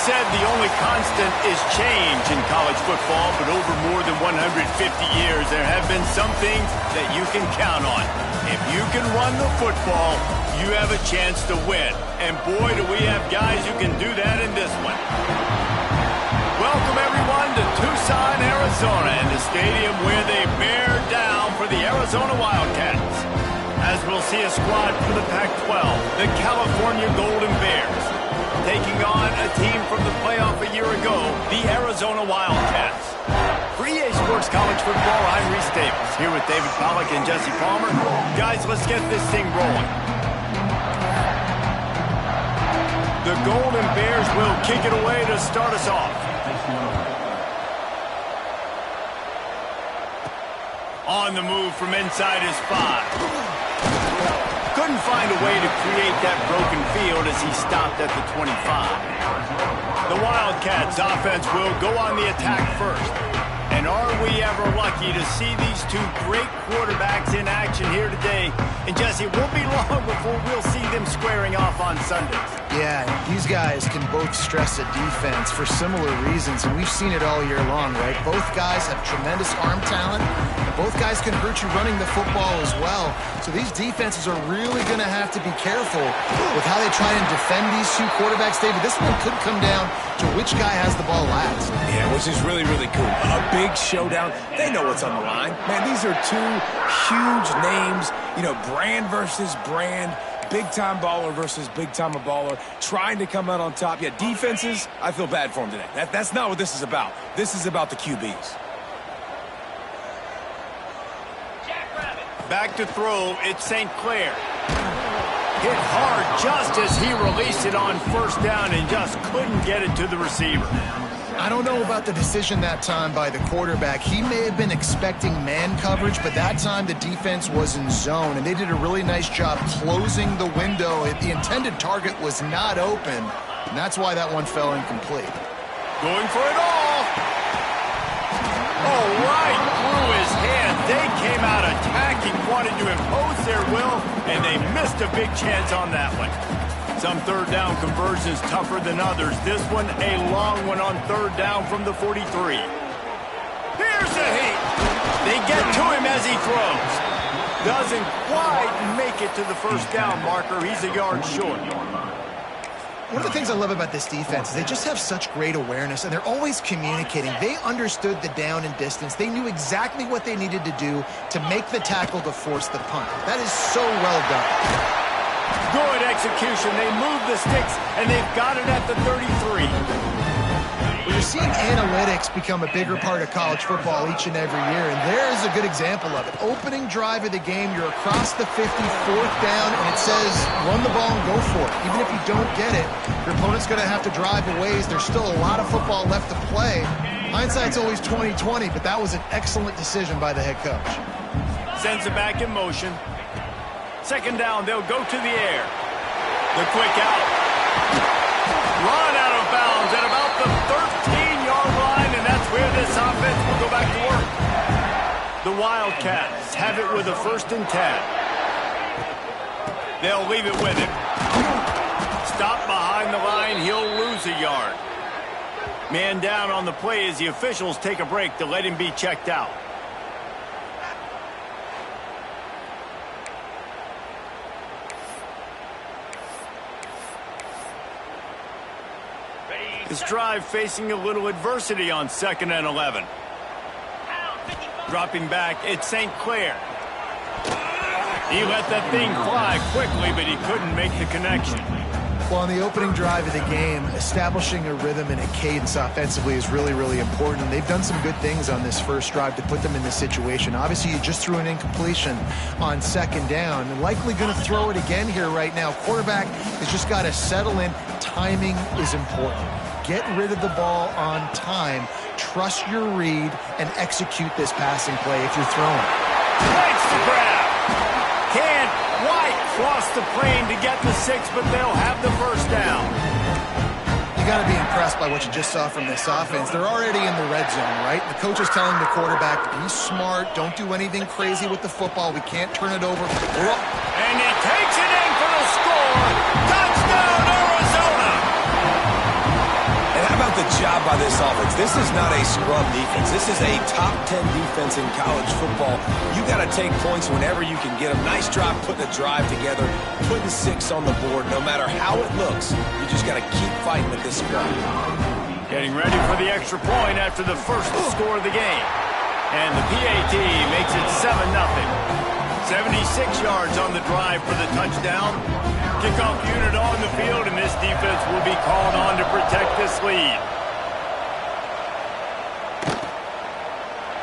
said the only constant is change in college football, but over more than 150 years, there have been some things that you can count on. If you can run the football, you have a chance to win. And boy, do we have guys who can do that in this one. Welcome, everyone, to Tucson, Arizona, and the stadium where they bear down for the Arizona Wildcats. As we'll see a squad for the Pac-12, the California Golden Bears, taking on a team from the playoff a year ago, the Arizona Wildcats. For EA Sports College Football, I'm Reese Davis, here with David Pollack and Jesse Palmer. Guys, let's get this thing rolling. The Golden Bears will kick it away to start us off. On the move from inside his 5. Couldn't find a way to create that broken field as he stopped at the 25. The Wildcats offense will go on the attack first. And are we ever lucky to see these two great quarterbacks in action here today? And Jesse, it won't be long before we'll see them squaring off on Sundays. Yeah, these guys can both stress a defense for similar reasons, and we've seen it all year long, right? Both guys have tremendous arm talent, and both guys can hurt you running the football as well. So these defenses are really going to have to be careful with how they try and defend these two quarterbacks. David, this one could come down to which guy has the ball last. Yeah, which is really, really cool. A big showdown. They know what's on the line. Man, these are two huge names, you know, brand versus brand. Big-time baller versus big-time baller, trying to come out on top. Yeah, defenses, I feel bad for them today. That's not what this is about. This is about the QBs. Back to throw, it's St. Clair. Hit hard just as he released it on first down and just couldn't get it to the receiver. I don't know about the decision that time by the quarterback. He may have been expecting man coverage, but that time the defense was in zone, and they did a really nice job closing the window. The intended target was not open, and that's why that one fell incomplete. Going for it all. Oh, right through his hand. They came out attacking, wanted to impose their will, and they missed a big chance on that one. Some third down conversions tougher than others. This one, a long one on third down from the 43. Here's a heat. They get to him as he throws. Doesn't quite make it to the first down marker. He's a yard short. One of the things I love about this defense is they just have such great awareness, and they're always communicating. They understood the down and distance. They knew exactly what they needed to do to make the tackle to force the punt. That is so well done. Good execution. They move the sticks, and they've got it at the 33. Well, you're seeing analytics become a bigger part of college football each and every year, and there is a good example of it. Opening drive of the game, you're across the 50, fourth down, and it says run the ball and go for it. Even if you don't get it, your opponent's going to have to drive a ways. There's still a lot of football left to play. Hindsight's always 20/20, but that was an excellent decision by the head coach. Sends it back in motion. Second down, they'll go to the air. The quick out. Run out of bounds at about the 13-yard line, and that's where this offense will go back to work. The Wildcats have it with a 1st and 10. They'll leave it with him. Stop behind the line, he'll lose a yard. Man down on the play as the officials take a break to let him be checked out. This drive facing a little adversity on 2nd and 11. Dropping back, it's St. Clair. He let that thing fly quickly, but he couldn't make the connection. Well, on the opening drive of the game, establishing a rhythm and a cadence offensively is really, really important. And they've done some good things on this first drive to put them in this situation. Obviously, you just threw an incompletion on 2nd down. And likely going to throw it again here right now. Quarterback has just got to settle in. Timing is important. Get rid of the ball on time. Trust your read and execute this passing play if you're throwing. Makes the grab. Can't quite cross the plane to get the 6, but they'll have the 1st down. You got to be impressed by what you just saw from this offense. They're already in the red zone, right? The coach is telling the quarterback, be smart, don't do anything crazy with the football. We can't turn it over. And he takes it in for the score. Touchdown, Arizona! job by this offense. This is not a scrub defense. This is a top 10 defense in college football. You got to take points whenever you can get them. Nice job putting a drive together, putting 6 on the board. No matter how it looks, you just got to keep fighting with this scrub. Getting ready for the extra point after the first score of the game. And the PAT makes it 7-0. 76 yards on the drive for the touchdown. Kickoff unit on the field, and this defense will be called on to protect this lead.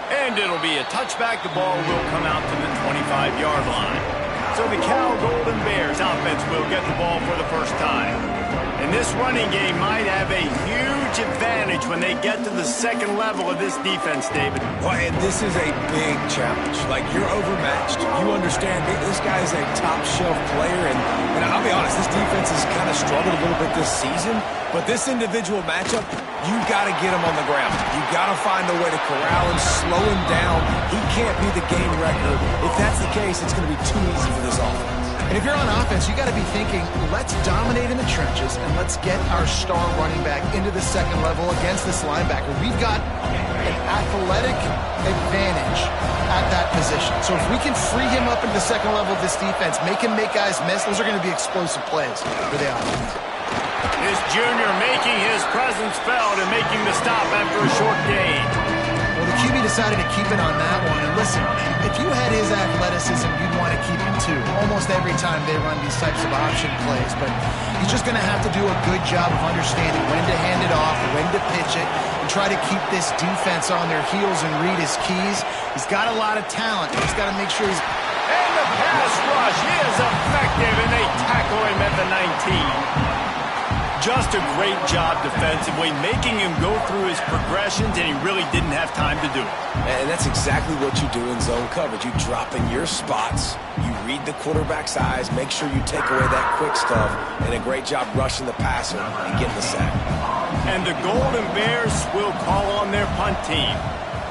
And it'll be a touchback. The ball will come out to the 25-yard line. So the Cal Golden Bears offense will get the ball for the first time. And this running game might have a huge advantage when they get to the second level of this defense, David. Well, and this is a big challenge. Like, you're overmatched. You understand this guy is a top-shelf player, and I'll be honest, this defense has kind of struggled a little bit this season, but this individual matchup, you got to get him on the ground. You got to find a way to corral him, slow him down. He can't be the game record. If that's the case, it's going to be too easy for this offense. And if you're on offense, you got to be thinking, let's dominate in the trenches and let's get our star running back into the second level against this linebacker. We've got an athletic advantage at that position. So if we can free him up into the second level of this defense, make him make guys miss, those are going to be explosive plays for the offense. This junior making his presence felt and making the stop after a short gain. Well, the QB decided to keep it on that one. And listen, if you had his athleticism, you'd want to keep him too. Almost every time they run these types of option plays. But he's just going to have to do a good job of understanding when to hand it off, when to pitch it, and try to keep this defense on their heels and read his keys. He's got a lot of talent. He's got to make sure he's... And the pass rush is effective, and they tackle him at the 19. Just a great job defensively, making him go through his progressions, and he really didn't have time to do it. And that's exactly what you do in zone coverage. You drop in your spots, you read the quarterback's eyes, make sure you take away that quick stuff, and a great job rushing the passer and getting the sack. And the Golden Bears will call on their punt team.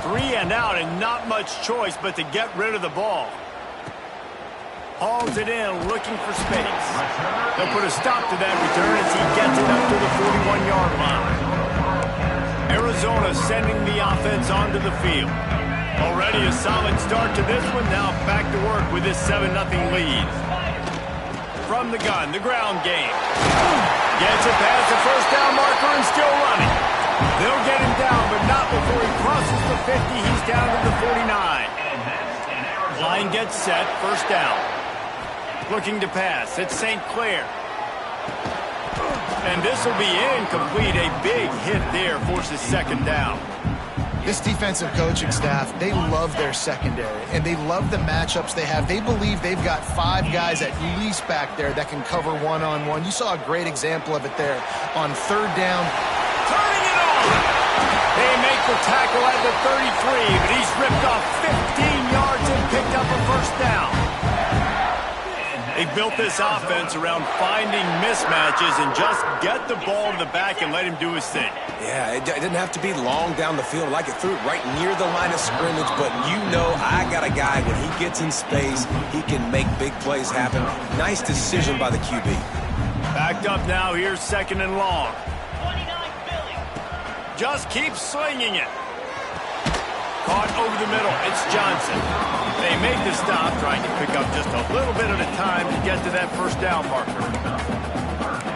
3 and out, and not much choice but to get rid of the ball. Hauls it in, looking for space. They'll put a stop to that return as he gets it up to the 41-yard line. Arizona sending the offense onto the field. Already a solid start to this one. Now back to work with this 7-0 lead. From the gun, the ground game. Gets it past the first down marker and still running. They'll get him down, but not before he crosses the 50. He's down to the 49. Line gets set, first down. Looking to pass. It's St. Clair. And this will be incomplete. A big hit there forces second down. This defensive coaching staff, they love their secondary, and they love the matchups they have. They believe they've got 5 guys at least back there that can cover one-on-one. You saw a great example of it there on third down. Turning it on! They make the tackle at the 33, but he's ripped off 15 yards and picked up a first down. They built this offense around finding mismatches and just get the ball to the back and let him do his thing. Yeah, it didn't have to be long down the field. Like, it threw it right near the line of scrimmage, but you know I got a guy, when he gets in space, he can make big plays happen. Nice decision by the QB. Backed up now, here's second and long. Just keep slinging it. Caught over the middle, it's Johnson. They make the stop, trying to pick up just a little bit at a time to get to that first down marker.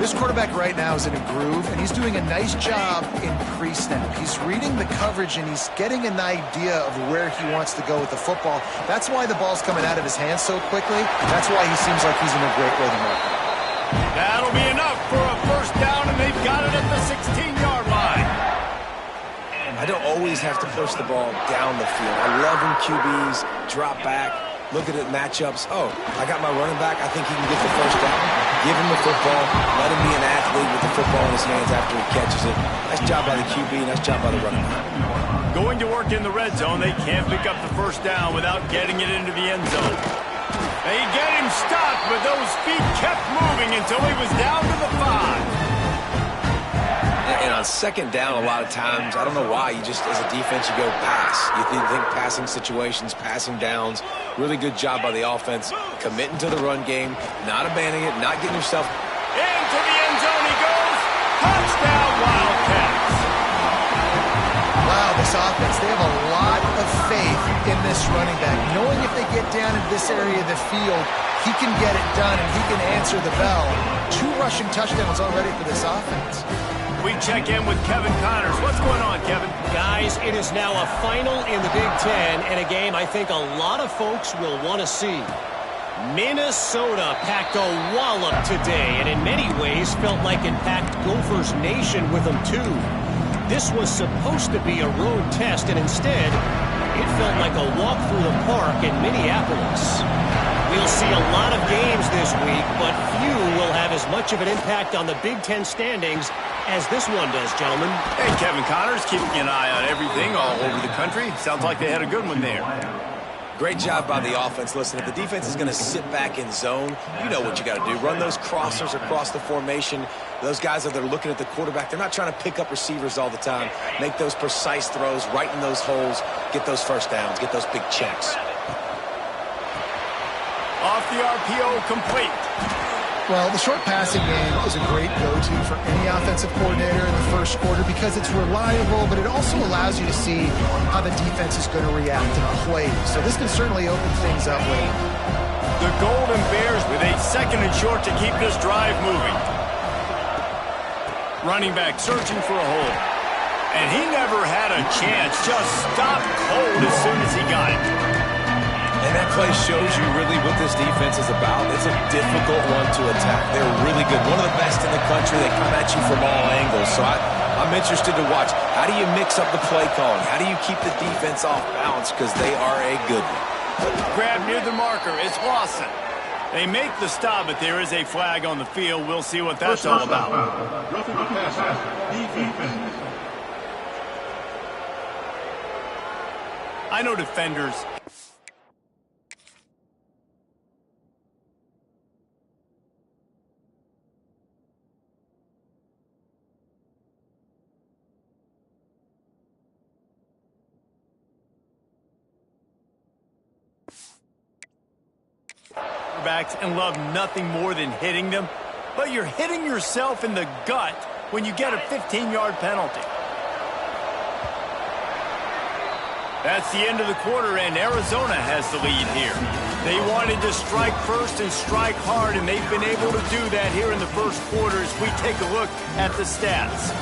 This quarterback right now is in a groove, and he's doing a nice job in pre-snap. He's reading the coverage, and he's getting an idea of where he wants to go with the football. That's why the ball's coming out of his hands so quickly. That's why he seems like he's in a great rhythm right now. That'll be enough for a first down, and they've got it at the 16-yard line. I don't always have to push the ball down the field. I love when QBs drop back, look at it matchups. Oh, I got my running back. I think he can get the first down. Give him the football. Let him be an athlete with the football in his hands after he catches it. Nice job by the QB. Nice job by the running back. Going to work in the red zone. They can't pick up the first down without getting it into the end zone. They get him stopped, but those feet kept moving until he was down to the 5. And on second down, a lot of times, I don't know why, you just, as a defense, you go pass. You think passing situations, passing downs. Really good job by the offense, committing to the run game, not abandoning it, not getting yourself. Into the end zone he goes. Touchdown, Wildcats. wow, this offense, they have a lot of faith in this running back. Knowing if they get down in this area of the field, he can get it done and he can answer the bell. 2 rushing touchdowns already for this offense. We check in with Kevin Connors. What's going on, Kevin? Guys, it is now a final in the Big Ten and a game I think a lot of folks will want to see. Minnesota packed a wallop today and in many ways felt like it packed Gophers Nation with them too. This was supposed to be a road test and instead it felt like a walk through the park in Minneapolis. We'll see a lot of games this week, but few will have as much of an impact on the Big Ten standings as this one does, gentlemen. Hey, Kevin Connors, keeping an eye on everything all over the country. Sounds like they had a good one there. Great job by the offense. Listen, if the defense is going to sit back in zone, you know what you got to do. Run those crossers across the formation. Those guys that are looking at the quarterback, they're not trying to pick up receivers all the time. Make those precise throws, right in those holes, get those first downs, get those big checks. Off the RPO, complete. Well, the short passing game is a great go-to for any offensive coordinator in the first quarter because it's reliable, but it also allows you to see how the defense is going to react to plays. So this can certainly open things up late. The Golden Bears with a 2nd and short to keep this drive moving. Running back searching for a hole. And he never had a chance. Just stopped cold as soon as he got it. And that play shows you really what this defense is about. It's a difficult one to attack. They're really good. One of the best in the country. They come at you from all angles. So I'm interested to watch. How do you mix up the play calling? How do you keep the defense off balance? Because they are a good one. Grab near the marker. It's Lawson. They make the stop, but there is a flag on the field. We'll see what that's all about. I know defenders. And love nothing more than hitting them, but you're hitting yourself in the gut when you get a 15-yard penalty. That's the end of the quarter, and Arizona has the lead here. They wanted to strike first and strike hard, and they've been able to do that here in the first quarter as we take a look at the stats.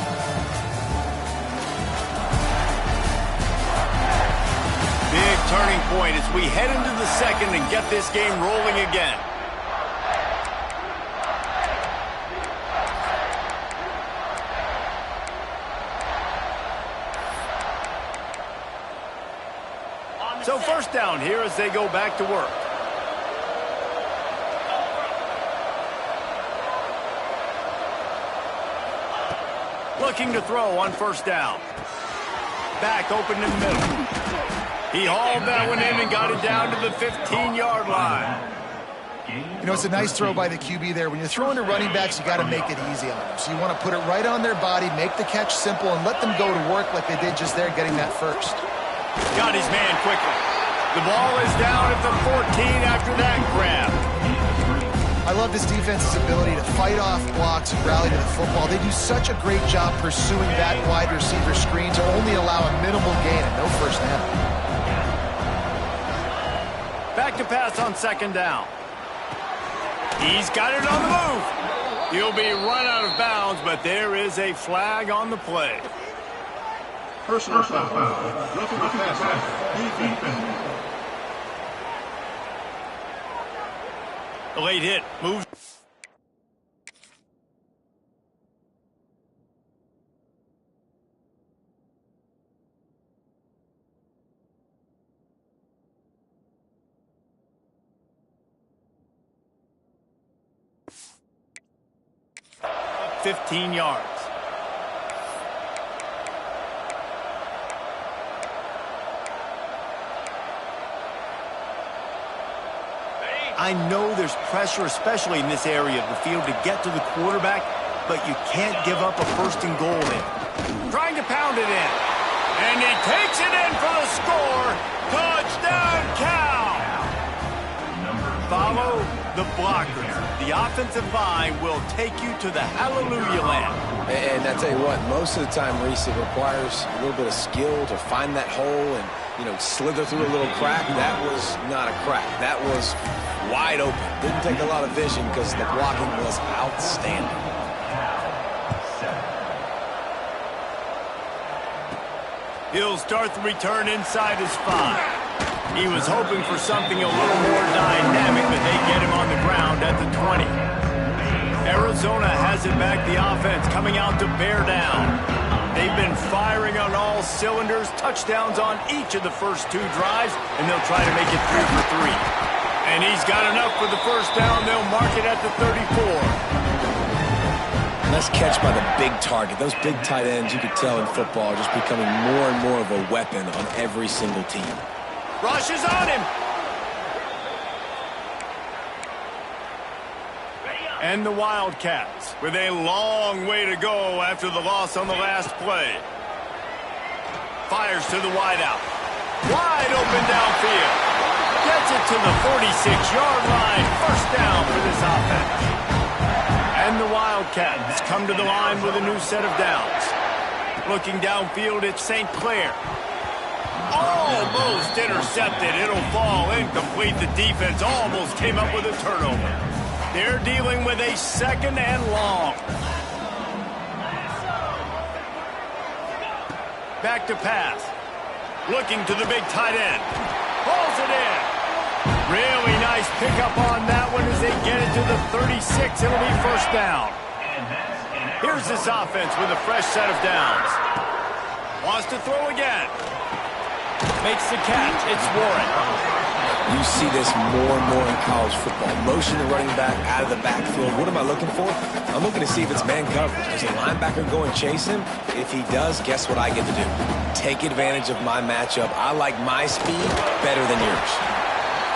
Big turning point as we head into the second and get this game rolling again. So first down here as they go back to work. Looking to throw on first down. Back open in the middle. He hauled that one in and got it down to the 15-yard line. You know, it's a nice throw by the QB there. When you're throwing to running backs, you got to make it easy on them. So you want to put it right on their body, make the catch simple, and let them go to work like they did just there, getting that first. Got his man quickly. The ball is down at the 14 after that grab. I love this defense's ability to fight off blocks and rally to the football. They do such a great job pursuing that wide receiver screen to only allow a minimal gain and no first down. Back to pass on second down. He's got it on the move. He'll be run out of bounds, but there is a flag on the play. Personal foul. Roughing the pass. The late hit moves. Up 15 yards. I know there's pressure, especially in this area of the field, to get to the quarterback, but you can't give up a first and goal there. Trying to pound it in. And he takes it in for the score. Touchdown, Cal! Follow the blockers. the offensive line will take you to the hallelujah land. And I tell you what, most of the time, Reese, it requires a little bit of skill to find that hole and, you know, slither through a little crack. That was not a crack. That was wide open. Didn't take a lot of vision because the blocking was outstanding. He'll start the return inside his 5. He was hoping for something a little more dynamic, but they get him on the ground at the 20. Arizona has it back, the offense coming out to bear down. They've been firing on all cylinders, touchdowns on each of the first 2 drives, and they'll try to make it 3 for 3. And he's got enough for the first down. They'll mark it at the 34. Nice catch by the big target. Those big tight ends, you could tell in football, are just becoming more and more of a weapon on every single team. Rush is on him. And the Wildcats with a long way to go after the loss on the last play. Fires to the wideout. Wide open downfield. Gets it to the 46-yard line. First down for this offense. And the Wildcats come to the line with a new set of downs. Looking downfield, it's St. Clair. Almost intercepted. It'll fall incomplete. The defense almost came up with a turnover. They're dealing with a 2nd and long. Back to pass. Looking to the big tight end. Pulls it in. Really nice pickup on that one as they get it to the 36. It'll be first down. Here's this offense with a fresh set of downs. Wants to throw again. Makes the catch. It's Warren. You see this more and more in college football. Motion the running back out of the backfield. What am I looking for? I'm looking to see if it's man coverage. Does the linebacker go and chase him? If he does, guess what I get to do? Take advantage of my matchup. I like my speed better than yours.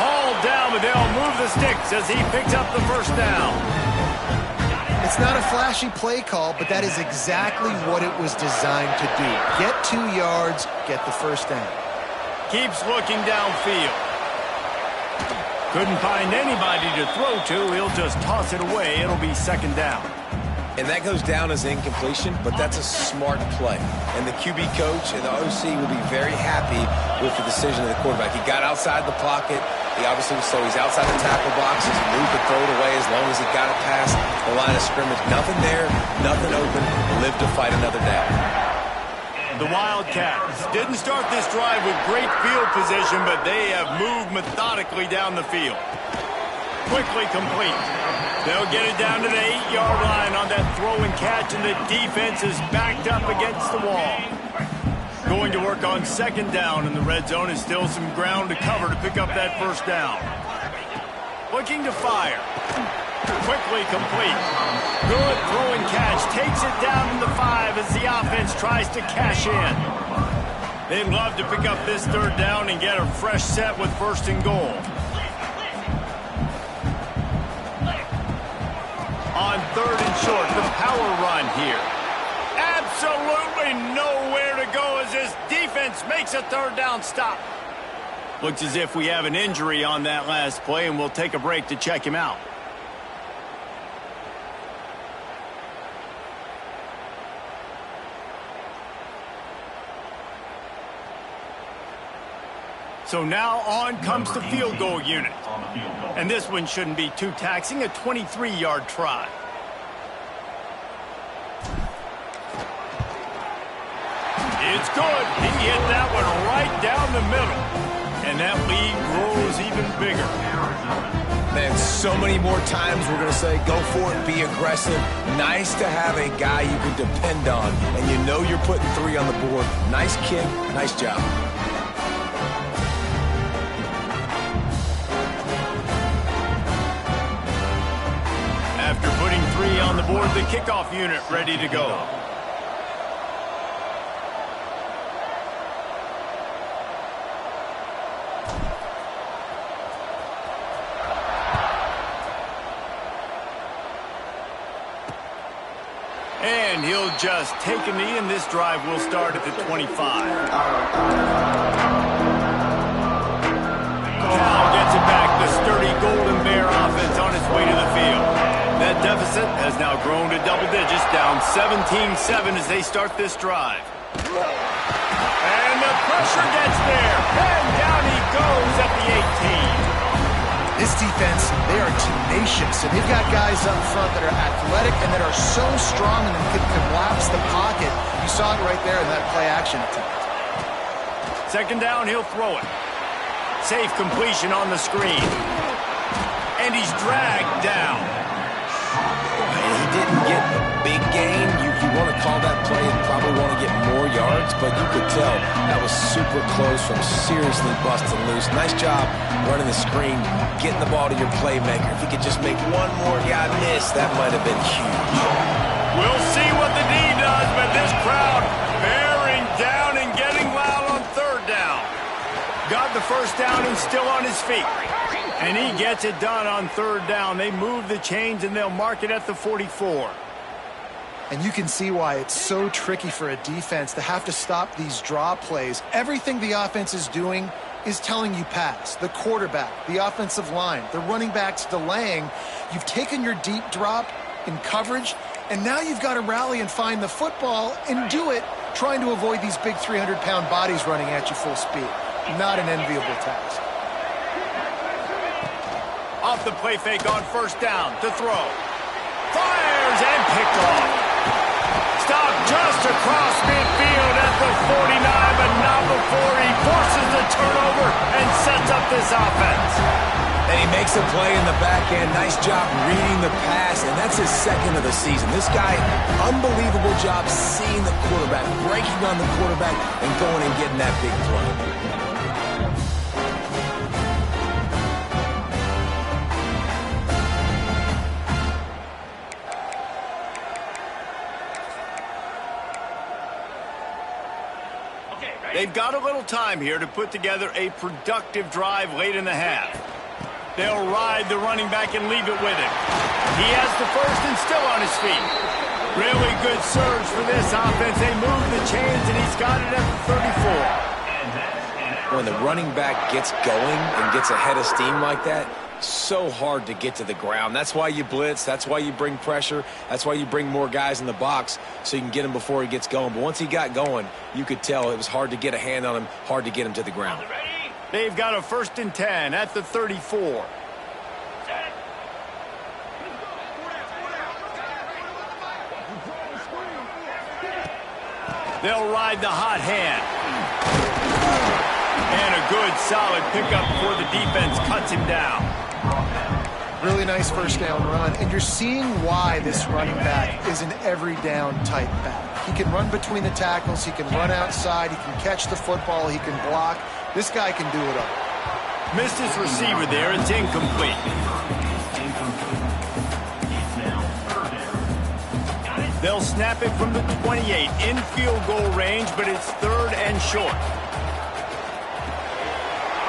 All down, but they'll move the sticks as he picks up the first down. It's not a flashy play call, but that is exactly what it was designed to do. Get 2 yards, get the first down. Keeps looking downfield. Couldn't find anybody to throw to. He'll just toss it away. It'll be second down. And that goes down as incompletion, but that's a smart play. And the QB coach and the OC will be very happy with the decision of the quarterback. He got outside the pocket. He obviously was so he's outside the tackle box. He moved to throw it away as long as he got it past the line of scrimmage. Nothing there, nothing open. Live to fight another down. The Wildcats didn't start this drive with great field position, but they have moved methodically down the field. Quickly complete. They'll get it down to the 8-yard line on that throw and catch, and the defense is backed up against the wall. Going to work on second down, and the red zone is still some ground to cover to pick up that first down. Looking to fire. Quickly complete. Good throw and catch. Takes it down to the 5 as the offense tries to cash in. They'd love to pick up this third down and get a fresh set with first and goal. On third and short, the power run here. Absolutely nowhere to go as this defense makes a third down stop. Looks as if we have an injury on that last play, and we'll take a break to check him out. So now on comes the field goal unit. And this one shouldn't be too taxing, a 23-yard try. It's good. He hit that one right down the middle. And that lead grows even bigger. Man, so many more times we're going to say, go for it, be aggressive. Nice to have a guy you can depend on, and you know you're putting 3 on the board. Nice kick, nice job. After putting 3 on the board, the kickoff unit ready to go. And he'll just take a knee, and this drive will start at the 25. Cal gets it back. The sturdy Golden Bear offense on its way to the field. deficit has now grown to double digits, down 17-7 as they start this drive. And the pressure gets there, and down he goes at the 18. This defense, they are tenacious, and they've got guys up front that are athletic and that are so strong and can collapse the pocket. You saw it right there in that play-action attempt. Second down, he'll throw it. Safe completion on the screen. And he's dragged down. And he didn't get a big gain. You want to call that play and probably want to get more yards, but you could tell that was super close from seriously busting loose. Nice job running the screen, getting the ball to your playmaker. If he could just make one more guy miss, that might have been huge. We'll see what the D does, but this crowd bearing down and getting loud on third down. Got the first down and still on his feet. And he gets it done on third down. They move the chains and they'll mark it at the 44. And you can see why it's so tricky for a defense to have to stop these draw plays. Everything the offense is doing is telling you pass. The quarterback, the offensive line, the running backs delaying. You've taken your deep drop in coverage, and now you've got to rally and find the football and do it trying to avoid these big 300-pound bodies running at you full speed. Not an enviable task. Off the play fake on first down to throw. Fires and picked off. Stopped just across midfield at the 49, but not before he forces the turnover and sets up this offense. And he makes a play in the back end. Nice job reading the pass, and that's his second of the season. This guy, unbelievable job seeing the quarterback, breaking on the quarterback, and going and getting that big play. They've got a little time here to put together a productive drive late in the half. They'll ride the running back and leave it with him. He has the first and still on his feet. Really good surge for this offense. They move the chains, and he's got it at the 34. When the running back gets going and gets ahead of steam like that, so hard to get to the ground. That's why you blitz. That's why you bring pressure. That's why you bring more guys in the box so you can get him before he gets going. But once he got going, you could tell it was hard to get a hand on him, hard to get him to the ground. They've got a 1st and 10 at the 34. They'll ride the hot hand. And a good, solid pickup before the defense cuts him down. Really nice first down run, and you're seeing why this running back is an every down type back. He can run between the tackles, he can run outside, he can catch the football, he can block. This guy can do it all. Missed his receiver there, it's incomplete. They'll snap it from the 28 in field goal range, but it's third and short.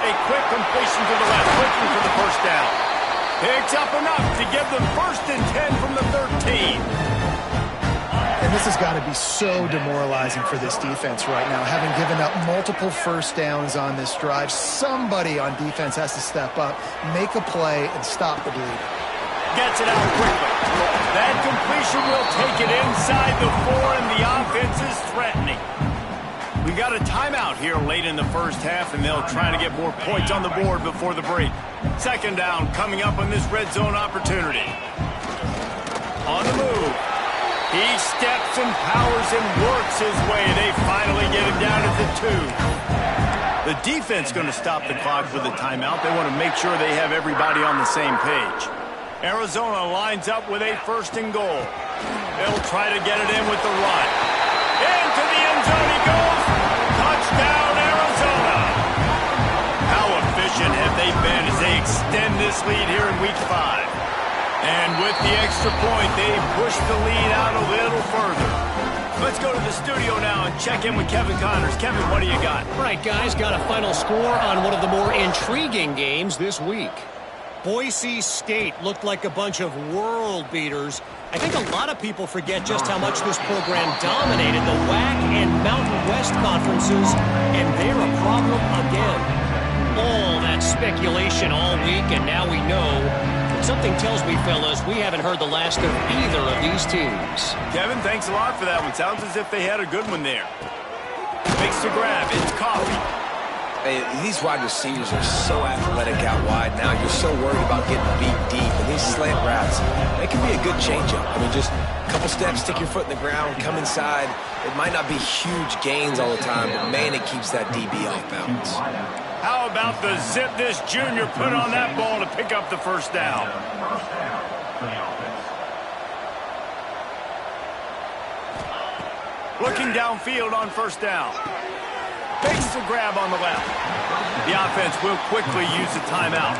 A quick completion to the left, looking for the first down. Picks up enough to give them 1st and 10 from the 13. And this has got to be so demoralizing for this defense right now, having given up multiple first downs on this drive. Somebody on defense has to step up, make a play, and stop the bleeding. Gets it out quickly. That completion will take it inside the 4, and the offense is threatening. We got a timeout here late in the first half, and they'll try to get more points on the board before the break. Second down coming up on this red zone opportunity. On the move. He steps and powers and works his way. They finally get him down at the 2. The defense going to stop the clock with a timeout. They want to make sure they have everybody on the same page. Arizona lines up with a 1st and goal. They'll try to get it in with the run. Into the end zone he goes. Touchdown, Arizona. How efficient have they been as they extend this lead here in Week 5? And with the extra point, they push the lead out a little further. Let's go to the studio now and check in with Kevin Connors. Kevin, what do you got? All right, guys, got a final score on one of the more intriguing games this week. Boise State looked like a bunch of world beaters. I think a lot of people forget just how much this program dominated the WAC and Mountain West conferences, and they're a problem again. All that speculation all week, and now we know the Something tells me, fellas, we haven't heard the last of either of these teams. Kevin, thanks a lot for that one. Sounds as if they had a good one there. Makes the grab. It's Coffee. Hey, these wide receivers are so athletic out wide now. You're so worried about getting beat deep. And these slant routes, they can be a good changeup. I mean, just a couple steps, stick your foot in the ground, come inside. It might not be huge gains all the time, but, man, it keeps that DB off balance. How about the zip this junior put on that ball to pick up the first down? Looking downfield on first down. Makes the grab on the left. The offense will quickly use a timeout.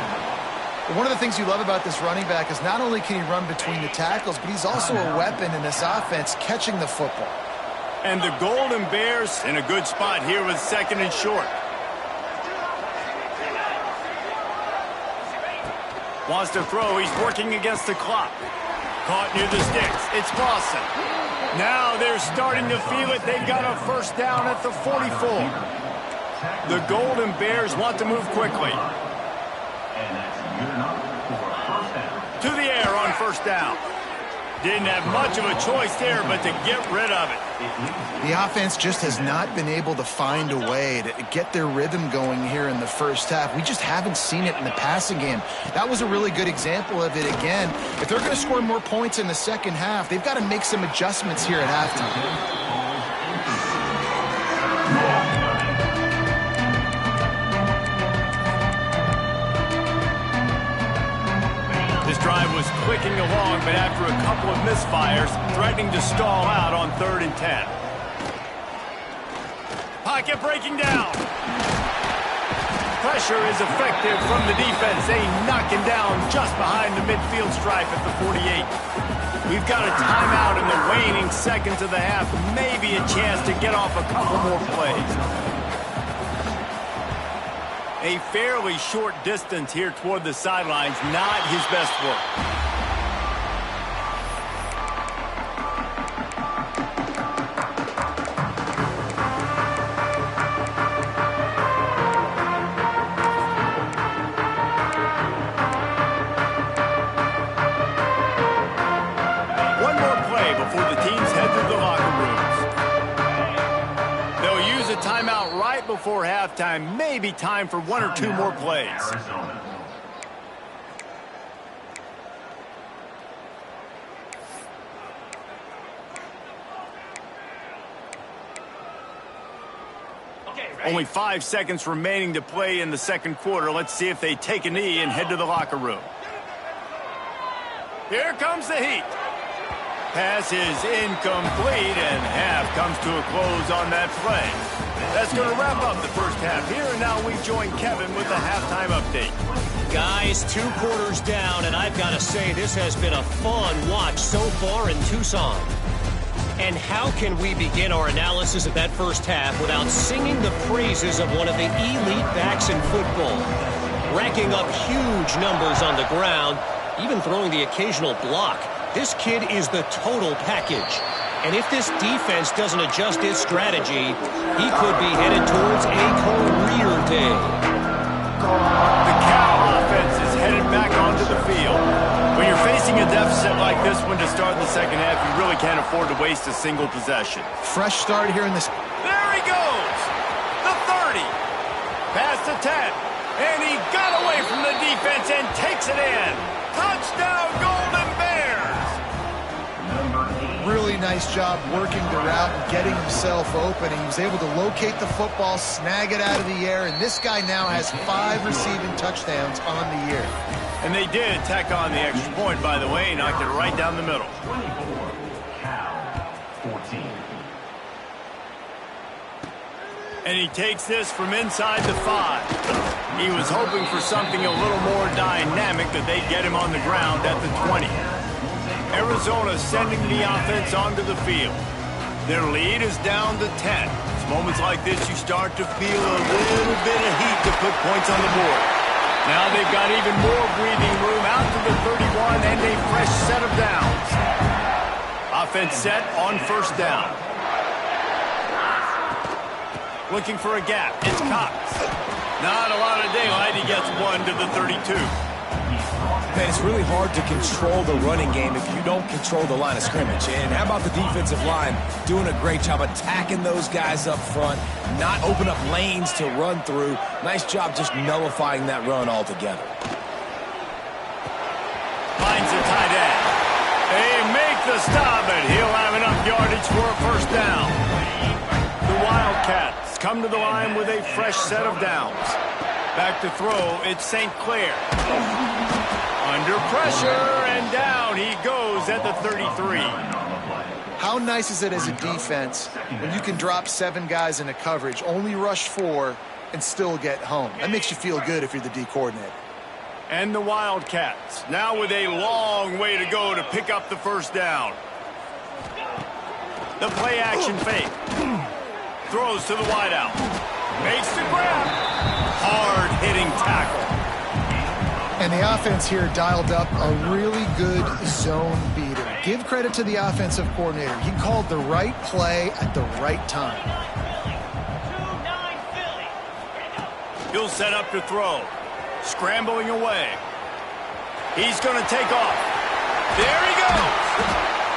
One of the things you love about this running back is not only can he run between the tackles, but he's also a weapon in this offense catching the football. And the Golden Bears in a good spot here with second and short. Wants to throw. He's working against the clock. Caught near the sticks. It's Boston. Now they're starting to feel it. They've got a first down at the 44. The Golden Bears want to move quickly. To the air on first down. Didn't have much of a choice there, but to get rid of it. The offense just has not been able to find a way to get their rhythm going here in the first half. We just haven't seen it in the passing game. That was a really good example of it again. If they're going to score more points in the second half, they've got to make some adjustments here at halftime. Drive was clicking along, but after a couple of misfires, threatening to stall out on 3rd and 10. Pocket breaking down. Pressure is effective from the defense. They knock him down just behind the midfield stripe at the 48. We've got a timeout in the waning seconds of the half. Maybe a chance to get off a couple more plays. A fairly short distance here toward the sidelines, not his best work. One more play before the teams head to the locker rooms. They'll use a timeout right before halftime. Maybe time for one or two more plays. Only 5 seconds remaining to play in the second quarter. Let's see if they take a knee and head to the locker room. Here comes the heat. Pass is incomplete, and half comes to a close on that play. That's going to wrap up the first half here, and now we join Kevin with the halftime update. Guys, 2 quarters down, and I've got to say this has been a fun watch so far in Tucson. And how can we begin our analysis of that first half without singing the praises of one of the elite backs in football? Racking up huge numbers on the ground, even throwing the occasional block. This kid is the total package. And if this defense doesn't adjust its strategy, he could be headed towards a career day. The Cal offense is headed back onto the field. When you're facing a deficit like this one to start the second half, you really can't afford to waste a single possession. Fresh start here in this. There he goes! The 30. Past the 10. And he got away from the defense and takes it in. Touchdown, Golden Bears! Really nice job working the route and getting himself open. He was able to locate the football, snag it out of the air, and this guy now has 5 receiving touchdowns on the year. And they did tack on the extra point, by the way, knocked it right down the middle. 24, Cal, 14. And he takes this from inside the 5. He was hoping for something a little more dynamic, that they'd get him on the ground at the 20. Arizona sending the offense onto the field. Their lead is down to 10. It's moments like this you start to feel a little bit of heat to put points on the board. Now they've got even more breathing room out to the 31 and a fresh set of downs. Offense set on first down. Looking for a gap. It's Cox. Not a lot of daylight. He gets one to the 32. Man, it's really hard to control the running game if you don't control the line of scrimmage. And how about the defensive line doing a great job attacking those guys up front, not open up lanes to run through. Nice job just nullifying that run altogether. Finds the tight end. They make the stop, and he'll have enough yardage for a first down. The Wildcats come to the line with a fresh set of downs. Back to throw, it's St. Clair. Under pressure, and down he goes at the 33. How nice is it as a defense when you can drop 7 guys into coverage, only rush 4, and still get home? That makes you feel good if you're the D coordinator. And the Wildcats, now with a long way to go to pick up the first down. The play action fake. Throws to the wideout. Makes the grab. Hard-hitting tackle. And the offense here dialed up a really good zone beater. Give credit to the offensive coordinator. He called the right play at the right time. He'll set up to throw. Scrambling away. He's going to take off. There he goes.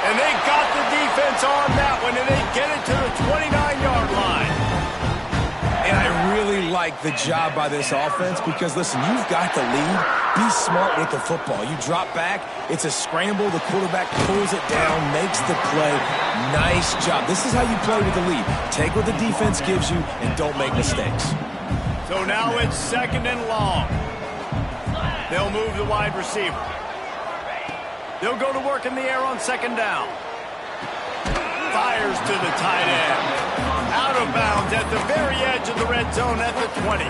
And they got the defense on that one, and they get it to the 29-yard line. And I really like the job by this offense because, listen, you've got the lead. Be smart with the football. You drop back, it's a scramble. The quarterback pulls it down, makes the play. Nice job. This is how you play with the lead. Take what the defense gives you and don't make mistakes. So now it's 2nd and long. They'll move the wide receiver. They'll go to work in the air on 2nd down. Fires to the tight end. Out of bounds at the very edge of the red zone at the 20.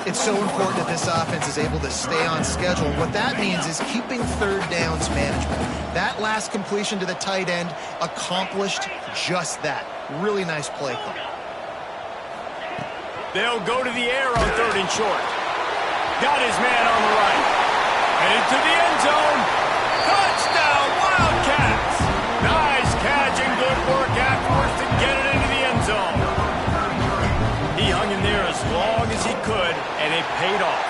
It's so important that this offense is able to stay on schedule. What that means is keeping 3rd downs management. That last completion to the tight end accomplished just that. Really nice play call. They'll go to the air on 3rd and short. Got his man on the right. Headed to the end zone. Touchdown, Wildcats! Nice catch and good work afterwards to get it into the end zone. He hung in there as long as he could, and it paid off.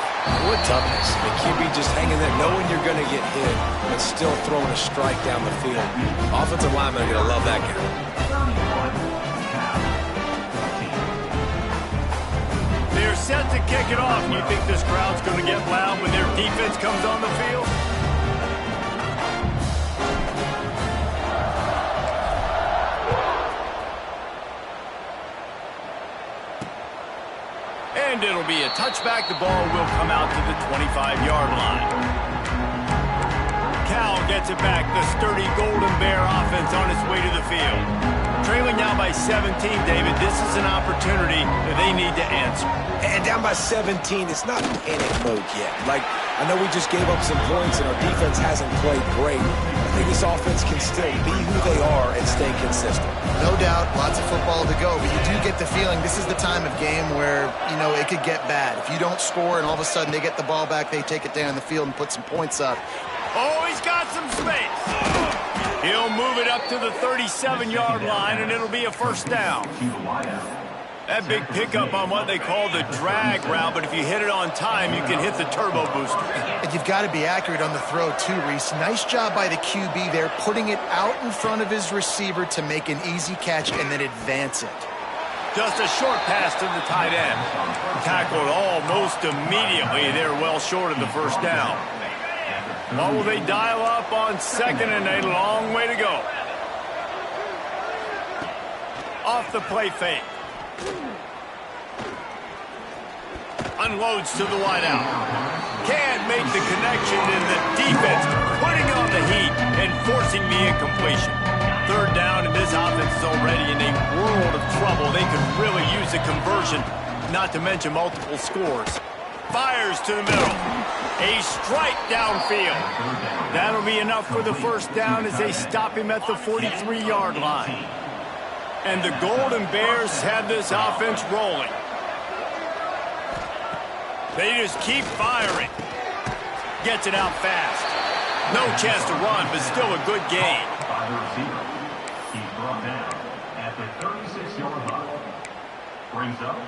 What toughness. The QB just hanging there knowing you're going to get hit, but still throwing a strike down the field. Offensive linemen are going to love that guy. They're set to kick it off. You think this crowd's going to get loud when their defense comes on the field? And it'll be a touchback. The ball will come out to the 25-yard line. Cal gets it back. The sturdy Golden Bear offense on its way to the field. Trailing now by 17, David. This is an opportunity that they need to answer. And down by 17, it's not panic mode yet. Like, I know we just gave up some points and our defense hasn't played great. I think this offense can still be who they are and stay consistent. No doubt, lots of football to go, but you do get the feeling this is the time of game where, you know, it could get bad. If you don't score and all of a sudden they get the ball back, they take it down the field and put some points up. Oh, he's got some space. He'll move it up to the 37-yard line, and it'll be a first down. That big pickup on what they call the drag route, but if you hit it on time, you can hit the turbo booster. And you've got to be accurate on the throw, too, Reese. Nice job by the QB there, putting it out in front of his receiver to make an easy catch and then advance it. Just a short pass to the tight end. Tackled almost immediately. They're well short of the first down. What will they dial up on 2nd and a long way to go? Off the play fake. Unloads to the wideout. Can't make the connection, and the defense putting on the heat and forcing the incompletion. 3rd down, and this offense is already in a world of trouble. They could really use a conversion, not to mention multiple scores. Fires to the middle. A strike downfield. That'll be enough for the first down as they stop him at the 43-yard line. And the Golden Bears have this offense rolling. They just keep firing. Gets it out fast. No chance to run, but still a good gain. He's brought down at the 36-yard line. Brings up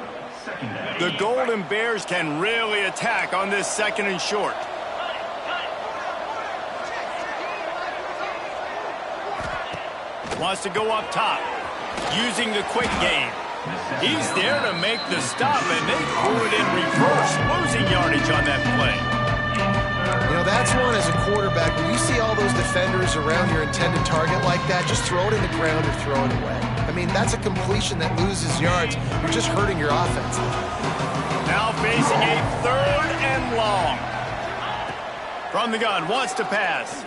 2nd down. The Golden Bears can really attack on this 2nd and short. Wants to go up top, using the quick game. He's there to make the stop, and they threw it in reverse, losing yardage on that play. You know, that's one as a quarterback. When you see all those defenders around your intended target like that, just throw it in the ground or throw it away. I mean, that's a completion that loses yards. You're just hurting your offense. Now facing a 3rd and long. From the gun, wants to pass.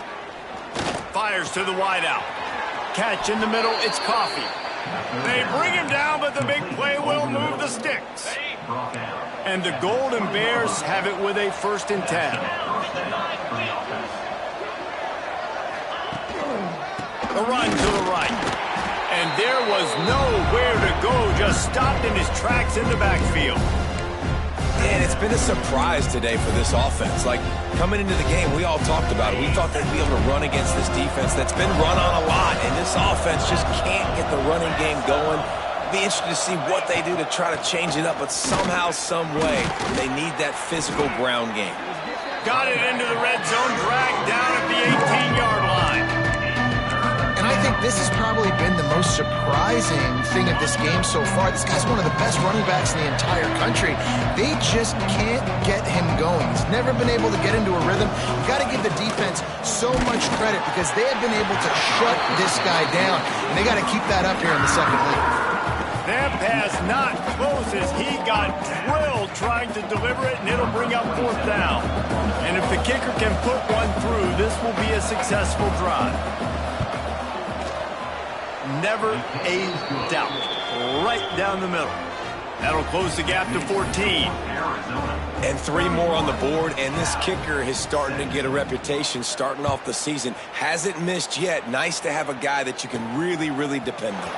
Fires to the wideout. Catch in the middle, it's Coffee. They bring him down, but the big play will move the sticks. And the Golden Bears have it with a 1st and 10. The run to the right. And there was nowhere to go, just stopped in his tracks in the backfield. And it's been a surprise today for this offense. Like, coming into the game, we all talked about it. We thought they'd be able to run against this defense that's been run on a lot, and this offense just can't get the running game going. Be interested to see what they do to try to change it up, but somehow, some way, they need that physical ground game. Got it into the red zone, dragged down at the 18-yard line. And I think this has probably been the most surprising thing of this game so far. This guy's one of the best running backs in the entire country. They just can't get him going. He's never been able to get into a rhythm. You got to give the defense so much credit because they have been able to shut this guy down. And they got to keep that up here in the second half. That pass not close as he got drilled trying to deliver it, and it'll bring up 4th down. And if the kicker can put one through, this will be a successful drive. Never a doubt. Right down the middle. That'll close the gap to 14. And 3 more on the board, and this kicker is starting to get a reputation starting off the season. Hasn't missed yet. Nice to have a guy that you can really, really depend on.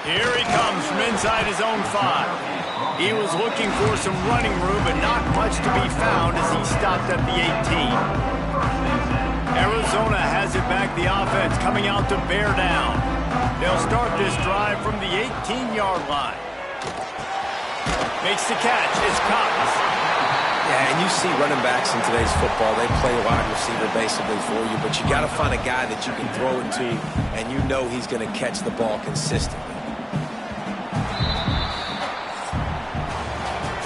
Here he comes from inside his own 5. He was looking for some running room, but not much to be found as he stopped at the 18. Arizona has it back, the offense coming out to bear down. They'll start this drive from the 18-yard line. Makes the catch. It's Cox. Yeah, and you see running backs in today's football, they play wide receiver basically for you, but you got to find a guy that you can throw it to, and you know he's going to catch the ball consistently.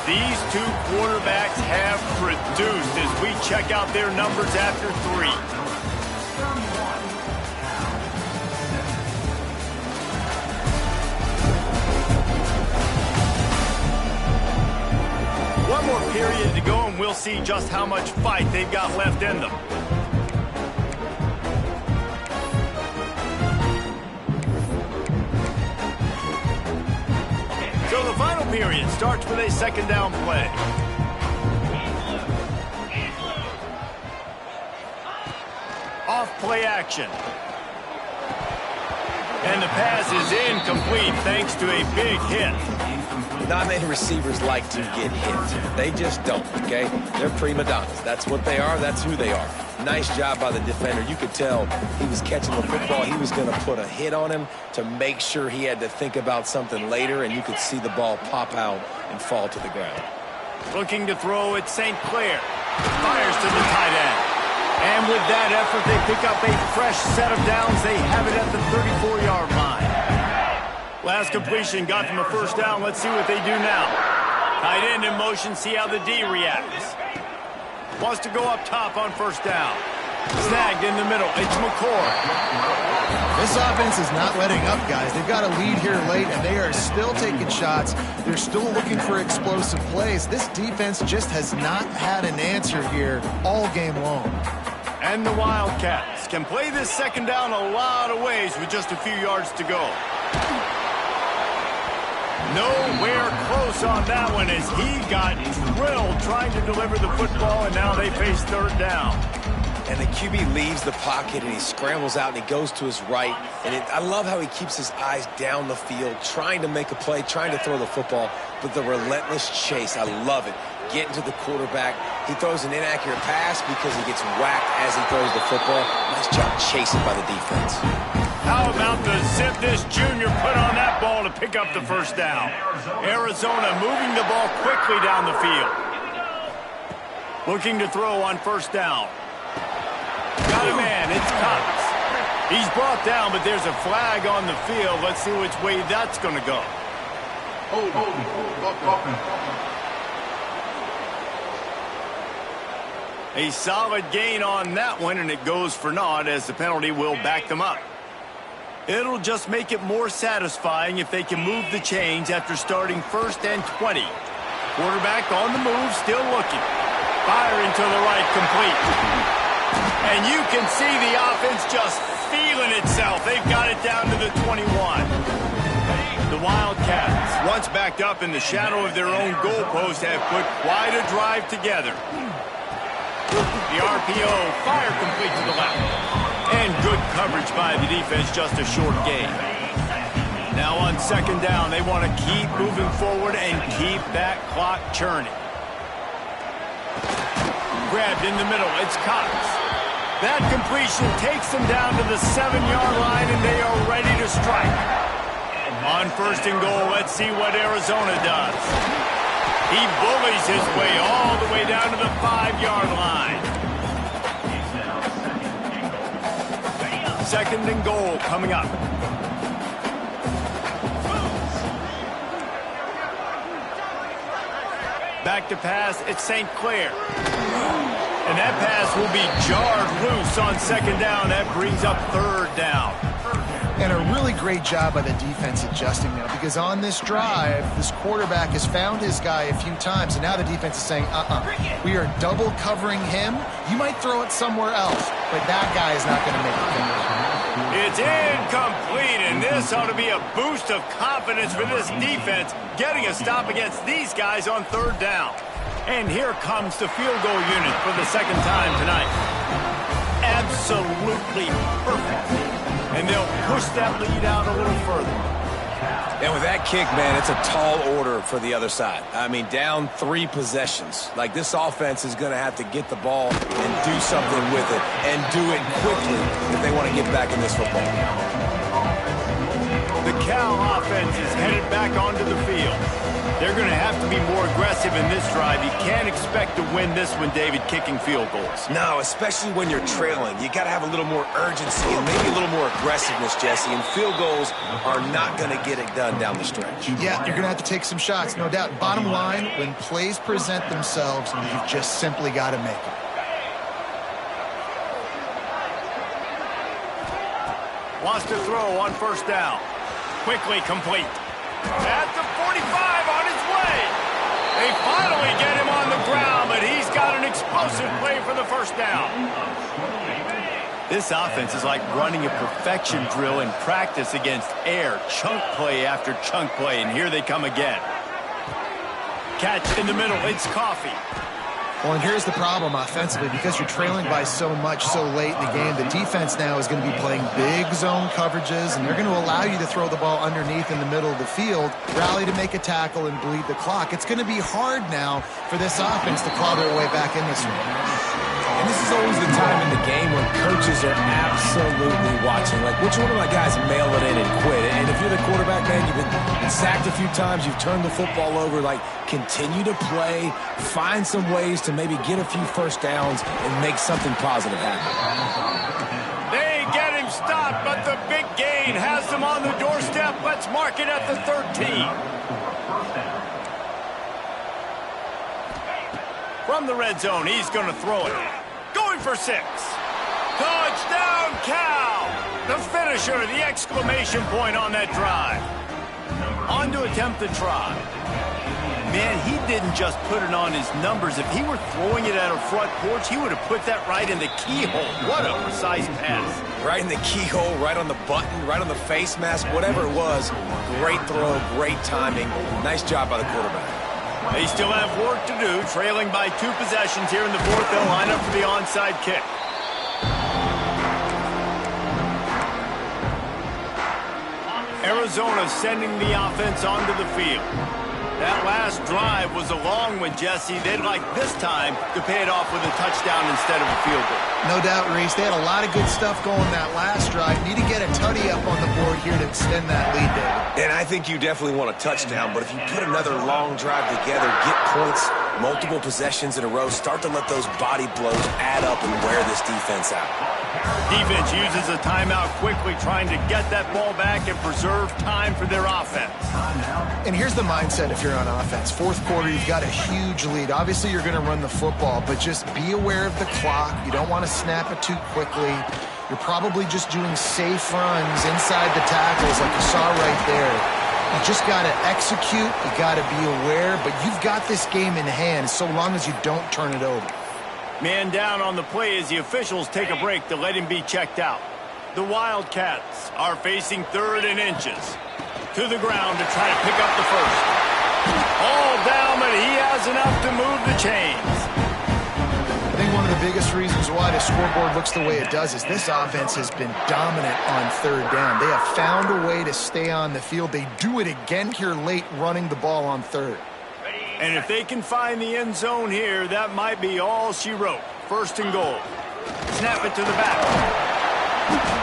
These 2 quarterbacks have produced as we check out their numbers after 3. One more period to go, and we'll see just how much fight they've got left in them. So the final period starts with a 2nd down play. Off play action. And the pass is incomplete thanks to a big hit. Not many receivers like to get hit. They just don't, okay? They're prima donnas. That's what they are. That's who they are. Nice job by the defender. You could tell he was catching the football. He was going to put a hit on him to make sure he had to think about something later, and you could see the ball pop out and fall to the ground. Looking to throw at St. Clair. Fires to the tight end. And with that effort, they pick up a fresh set of downs. They have it at the 34-yard line. Last completion got them a 1st down. Let's see what they do now. Tight end in motion. See how the D reacts. Wants to go up top on 1st down. Snagged in the middle. It's McCoy. This offense is not letting up, guys. They've got a lead here late, and they are still taking shots. They're still looking for explosive plays. This defense just has not had an answer here all game long. And the Wildcats can play this 2nd down a lot of ways with just a few yards to go. Nowhere close on that one as he got drilled trying to deliver the football, and now they face 3rd down. And the QB leaves the pocket, and he scrambles out, and he goes to his right. And I love how he keeps his eyes down the field, trying to make a play, trying to throw the football, but the relentless chase, I love it. Getting to the quarterback. He throws an inaccurate pass because he gets whacked as he throws the football. Nice job chasing by the defense. How about the zip this junior put on that ball to pick up the 1st down? Arizona moving the ball quickly down the field. Looking to throw on 1st down. Got a man, it's Cox. He's brought down, but there's a flag on the field. Let's see which way that's going to go. A solid gain on that one, and it goes for naught as the penalty will back them up. It'll just make it more satisfying if they can move the chains after starting 1st and 20. Quarterback on the move, still looking. Firing to the right, complete. And you can see the offense just feeling itself. They've got it down to the 21. The Wildcats, once backed up in the shadow of their own goalpost, have put quite a drive together. The RPO, fire complete to the left. And good coverage by the defense, just a short gain. Now on 2nd down, they want to keep moving forward and keep that clock churning. Grabbed in the middle, it's Cox. That completion takes them down to the 7-yard line, and they are ready to strike. On 1st and goal, let's see what Arizona does. He bullies his way all the way down to the 5-yard line. 2nd and goal coming up. Back to pass, it's St. Clair. And that pass will be jarred loose on 2nd down. That brings up 3rd down. And a really great job by the defense adjusting now, because on this drive, this quarterback has found his guy a few times, and now the defense is saying, we are double covering him. You might throw it somewhere else, but that guy is not going to make it finish. It's incomplete, and this ought to be a boost of confidence for this defense, getting a stop against these guys on 3rd down. And here comes the field goal unit for the 2nd time tonight. Absolutely perfect. And they'll push that lead out a little further. And with that kick, man, it's a tall order for the other side. I mean, down 3 possessions. Like, this offense is going to have to get the ball and do something with it, and do it quickly if they want to get back in this football. The Cal offense is headed back onto the field. They're going to have to be more aggressive in this drive. You can't expect to win this one, David, kicking field goals. No, especially when you're trailing. You got to have a little more urgency and maybe a little more aggressiveness, Jesse. And field goals are not going to get it done down the stretch. Yeah, you're going to have to take some shots, no doubt. Bottom line, when plays present themselves, you've just simply got to make them. Wants to throw on 1st down. Quickly complete. At the 45 on his way. They finally get him on the ground, but he's got an explosive play for the 1st down. This offense is like running a perfection drill in practice against air. Chunk play after chunk play, and here they come again. Catch in the middle, it's Coffee. Well, and here's the problem offensively. Because you're trailing by so much so late in the game, the defense now is going to be playing big zone coverages, and they're going to allow you to throw the ball underneath in the middle of the field, rally to make a tackle, and bleed the clock. It's going to be hard now for this offense to claw their way back in this one. And this is always the time in the game when coaches are absolutely watching. Like, which one of my guys mail it in and quit? And if you're the quarterback, man, you've been sacked a few times, you've turned the football over, like, continue to play, find some ways to maybe get a few 1st downs and make something positive happen. They get him stopped, but the big gain has them on the doorstep. Let's mark it at the 13. From the red zone, he's going to throw it. Going for 6. Touchdown, Cal! The finisher, the exclamation point on that drive. On to attempt the try. Man, he didn't just put it on his numbers. If he were throwing it at a front porch, he would have put that right in the keyhole. What a precise pass. Right in the keyhole, right on the button, right on the face mask, whatever it was. Great throw, great timing. Nice job by the quarterback. They still have work to do, trailing by 2 possessions here in the 4th. They'll line up for the onside kick. Arizona sending the offense onto the field. That last drive was a long one, Jesse. They'd like this time to pay it off with a touchdown instead of a field goal. No doubt, Reese. They had a lot of good stuff going that last drive. Need to get a tutty up on the board here to extend that lead, David. And I think you definitely want a touchdown, but if you put another long drive together, get points, Multiple possessions in a row start to let those body blows add up and wear this defense out. Defense uses a timeout quickly, trying to get that ball back and preserve time for their offense. And here's the mindset if you're on offense. Fourth quarter, you've got a huge lead. Obviously, you're going to run the football, but just be aware of the clock. You don't want to snap it too quickly. You're probably just doing safe runs inside the tackles like you saw right there. You just got to execute. You got to be aware, but you've got this game in hand so long as you don't turn it over. Man down on the play as the officials take a break to let him be checked out. The Wildcats are facing 3rd and inches. To the ground to try to pick up the first. All down, but he has enough to move the chains. I think one of the biggest reasons why the scoreboard looks the way it does is this offense has been dominant on 3rd down. They have found a way to stay on the field. They do it again here late, running the ball on 3rd. And if they can find the end zone here, that might be all she wrote. 1st and goal. Snap it to the back.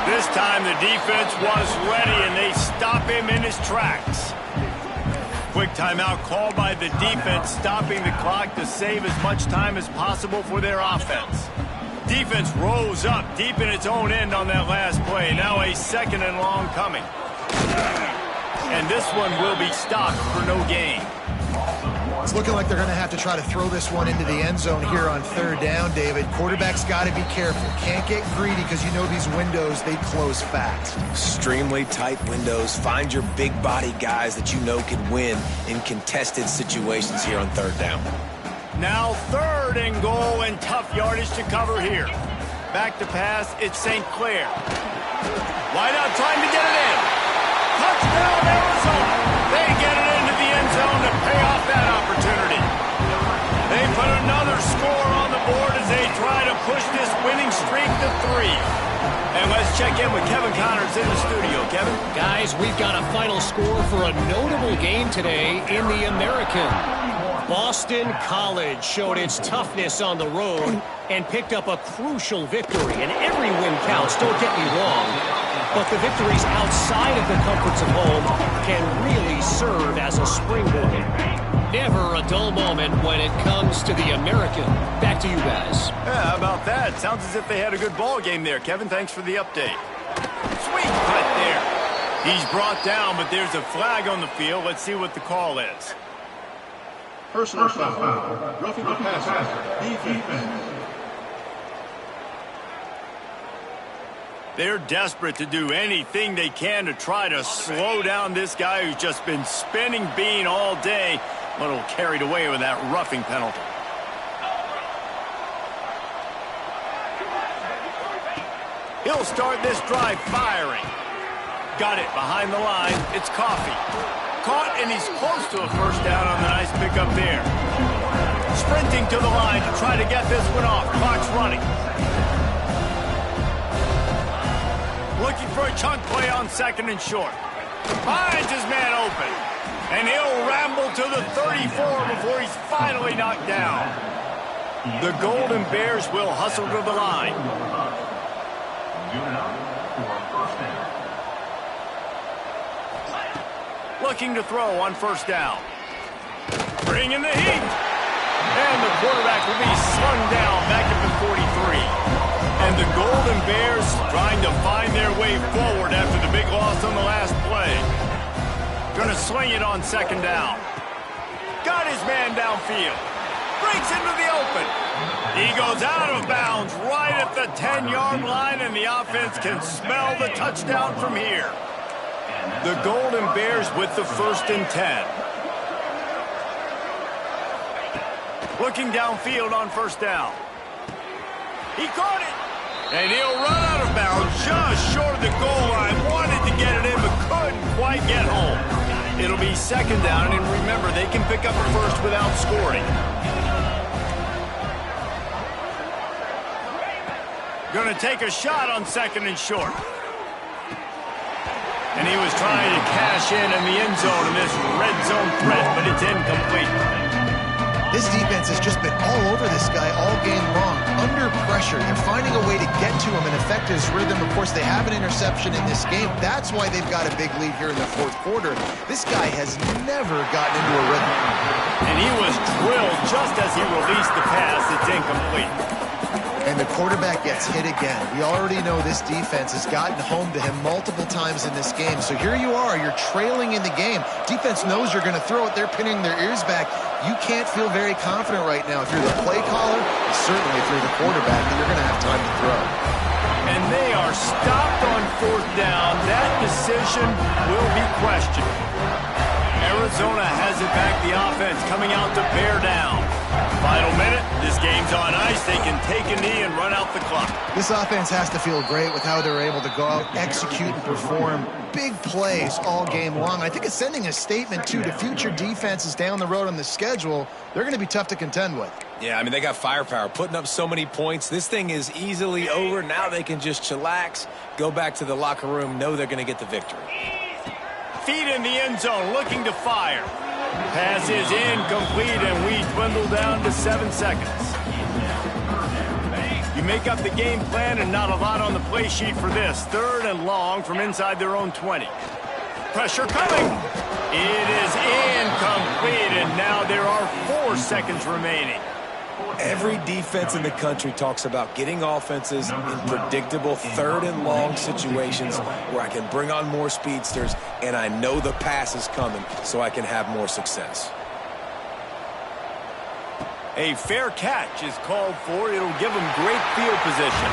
This time the defense was ready, and they stop him in his tracks. Quick timeout called by the defense, stopping the clock to save as much time as possible for their offense. Defense rose up deep in its own end on that last play. Now a 2nd and long coming. And this one will be stopped for no gain. It's looking like they're going to have to try to throw this one into the end zone here on 3rd down, David. Quarterback's got to be careful. Can't get greedy because you know these windows, they close fast. Extremely tight windows. Find your big body guys that you know can win in contested situations here on 3rd down. Now 3rd and goal, and tough yardage to cover here. Back to pass, it's St. Clair. Wide out trying to get it in. Touchdown, Arizona. They get it into the end zone to pay off that opportunity. They put another score on the board as they try to push this winning streak to 3. And let's check in with Kevin Connors in the studio. Kevin? Guys, we've got a final score for a notable game today in the American. Boston College showed its toughness on the road and picked up a crucial victory. And every win counts, don't get me wrong. But the victories outside of the comforts of home can really serve as a springboard. Never a dull moment when it comes to the American. Back to you guys. Yeah, how about that? Sounds as if they had a good ball game there. Kevin, thanks for the update. Sweet cut there. He's brought down, but there's a flag on the field. Let's see what the call is. Personal foul. Roughing the passer. Defense. They're desperate to do anything they can to try to slow down this guy who's just been spinning bean all day. A little carried away with that roughing penalty. He'll start this drive firing. Got it behind the line. It's Coffee. Caught, and he's close to a first down on the nice pickup there. Sprinting to the line to try to get this one off. Clock's running. Looking for a chunk play on 2nd and short. Finds his man open. And he'll ramble to the 34 before he's finally knocked down. The Golden Bears will hustle to the line. Looking to throw on 1st down. Bringing the heat. And the quarterback will be slung down back at the 43. And the Golden Bears trying to find their way forward after the big loss on the last play. Going to sling it on 2nd down. Got his man downfield. Breaks into the open. He goes out of bounds right at the 10-yard line, and the offense can smell the touchdown from here. The Golden Bears with the 1st and 10. Looking downfield on 1st down. He caught it. And he'll run out of bounds just short of the goal line. Wanted to get it in, but couldn't quite get home. It'll be 2nd down, and remember, they can pick up a first without scoring. Going to take a shot on 2nd and short. And he was trying to cash in the end zone in this red zone threat, but it's incomplete. This defense has just been all over this guy all game long. Under pressure. pressure. They're finding a way to get to him and affect his rhythm. Of course, they have an interception in this game. That's why they've got a big lead here in the fourth quarter. This guy has never gotten into a rhythm. And he was drilled just as he released the pass. It's incomplete. And the quarterback gets hit again. We already know this defense has gotten home to him multiple times in this game. So here you are, you're trailing in the game. Defense knows you're going to throw it. They're pinning their ears back. You can't feel very confident right now if you're the play caller, and certainly if you're the quarterback, that you're going to have time to throw. And they are stopped on fourth down. That decision will be questioned. Arizona has it back. The offense coming out to bear down. Final minute. This game's on ice. They can take a knee and run out the clock. This offense has to feel great with how they're able to go out, execute, and perform big plays all game long. I think it's sending a statement, too, to future defenses down the road on the schedule. They're going to be tough to contend with. Yeah, I mean, they got firepower, putting up so many points. This thing is easily over. Now they can just chillax, go back to the locker room, know they're going to get the victory. Feet in the end zone, looking to fire. Pass is incomplete, and we dwindle down to 7 seconds. You make up the game plan, and not a lot on the play sheet for this. 3rd and long from inside their own 20. Pressure coming. It is incomplete, and now there are 4 seconds remaining. Every defense in the country talks about getting offenses in predictable 3rd and long situations where I can bring on more speedsters and I know the pass is coming so I can have more success. A fair catch is called for. It'll give them great field position.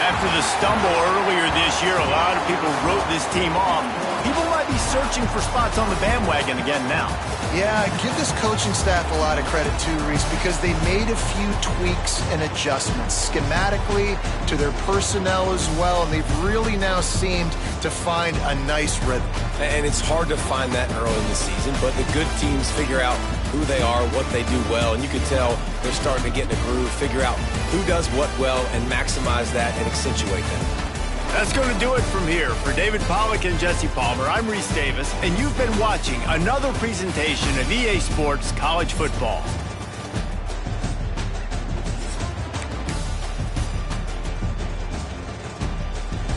After the stumble earlier this year, a lot of people wrote this team off. People might be searching for spots on the bandwagon again now. Yeah, give this coaching staff a lot of credit too, Reese, because they made a few tweaks and adjustments schematically to their personnel as well, and they've really now seemed to find a nice rhythm. And it's hard to find that early in the season, but the good teams figure out who they are, what they do well, and you can tell they're starting to get in a groove, figure out who does what well, and maximize that and accentuate that. That's going to do it from here. For David Pollack and Jesse Palmer, I'm Reese Davis, and you've been watching another presentation of EA Sports College Football.